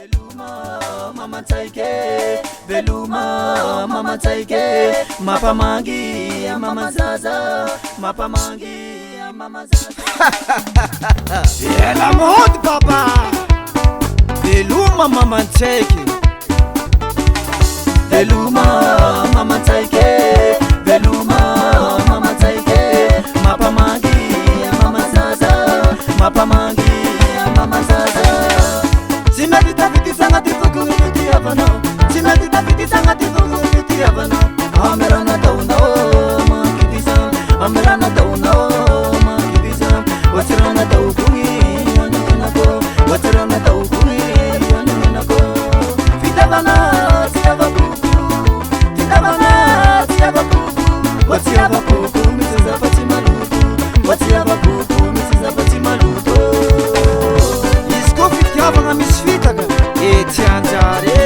Veluma mama taike, veluma mama taike, mapamangi mama zaza, mapamangi mama zaza. Yeah, la mode papa. Veluma mama taike, veluma mama taike, veluma mama taike, mapamangi mama zaza, mapamangi mama zaza. Simedita viti sangati fuku viti avano, simedita viti sangati fuku viti avano. Amerana tauna o ma kibisa, amerana tauna o ma kibisa. Watirana taukuni yana ko, watirana taukuni yana ko. Fitavana tiava kuku, fitavana tiava kuku. Watiava kuku misiza Fatima lutu, watiava kuku misiza Fatima lutu. isko fitiavana misfitaka. Etianjare,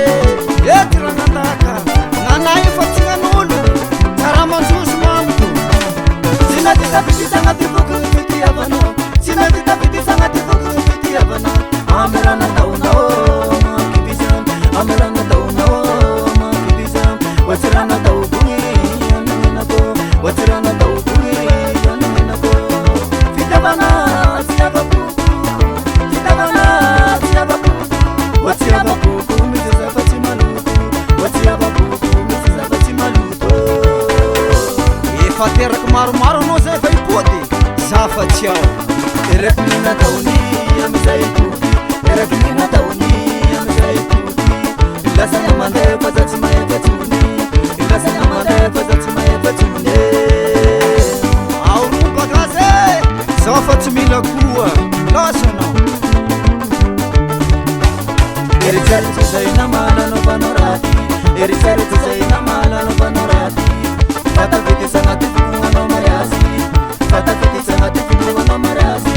etiranataka. Nanai fatinganolo, taramanjusu mamtu. Sinadita viti sangati fuku viti avano, sinadita viti sangati fuku viti avano. Amerana tauna o ma kibisa, amerana tauna o ma kibisa. Watirana taukuni yana ko, watirana taukuni yana ko. Fitavana tiava kuku, fitavana tiava kuku. Watiava kuku misiza Fatima lutu, watiava kuku misiza Fatima lutu. Efa teraka maromaro anao zay fa ipody. Zafa tiao. Erakmina tauni amizay tuki, erakmina tauni amizay tuki. Ilasanya mande fazachi mayefe tuni, ilasanya mande fazachi mayefe tuni. Auru bagaze. Zafa timila kuwa. Lasa anao. Eritari tuzaina mala no panorati, eritari tuzaina mala no panorati. Fata viti sangati fukunga no mariasi, fata viti sangati fukunga no mariasi.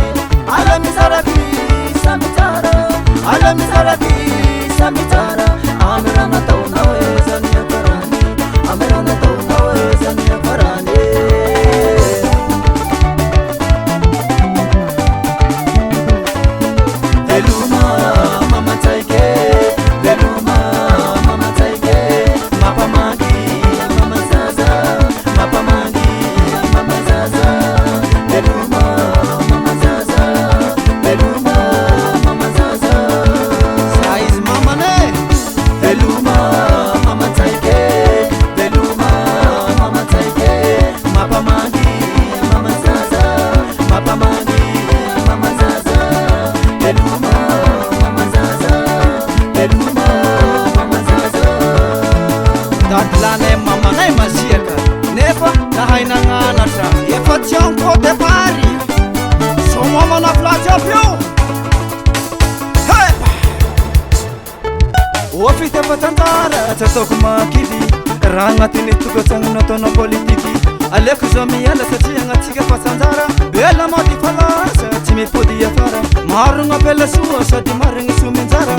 Ala misaraki samitara, ala misaraki samitara. Amerana tauna weza ni farani, amerana tauna weza ni farani. Veluma mama taike, veluma mama taike, mapamangi mama zaza, mapamangi mama zaza. Veluma mama zaza, veluma mama zaza. Size mama ne. Veluma mama taike, veluma mama taike, mapamangi mama zaza, mapamangi mama zaza. Veluma mama zaza, veluma mama zaza. Datlane mama nay masiaka. Nefa nahainanganatra. Efa tianko depari. So mama na plaja pio. Hey! Ofite patantara tatoko makili, raha agnatiny tokantsagnona ataonao politiky. Aleoko zao miala satria agnatsika fasanjara. Bela mody falasa tsy mipody afara. Maro gn'apela soa sady marigny soa minjara.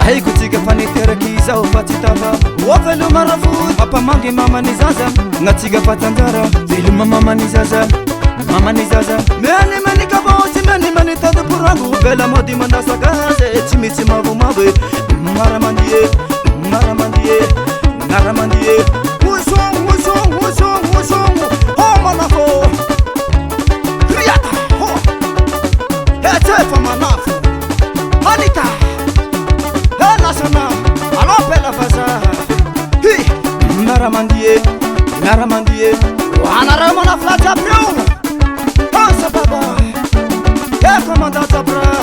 Aiko tsika faniteraky izao fa tsy tava. O veloma rafody mampamangy mamany zaza, gnatsika fasanjara. Veloma mamany zaza, mamany zaza. Meni meni kabotsy, meni meni tady porango. Bela mody mandasagaze tsy misy mavomavo. Maramandie, maramandie, maramandie. Usong, usong, usong, usong. Oh manafo. Kriata. Oh. Etefa manafo. Anita. Elasana. Alo pela faza. Hi. Maramandie, maramandie. Wanara manafla japio. Asa baba. Komanda zabra.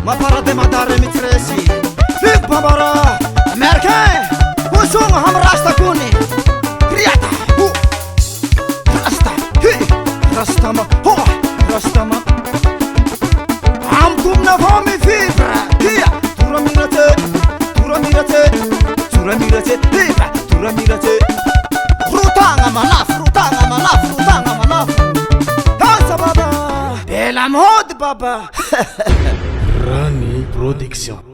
Mapara de madare mitresi. Big babara. American. Usong ham rasta kuni. Kriata. Rasta. Hi. Rastama. Ho. Rastama. Am kumna vomi fibra. Hiya. Turamirate. Turamirate. Turamirate. Hiya. Turamirate. Frutanga manaf. Frutanga manaf. Frutanga manaf. Asa baba. Bela mode baba. Rani Production.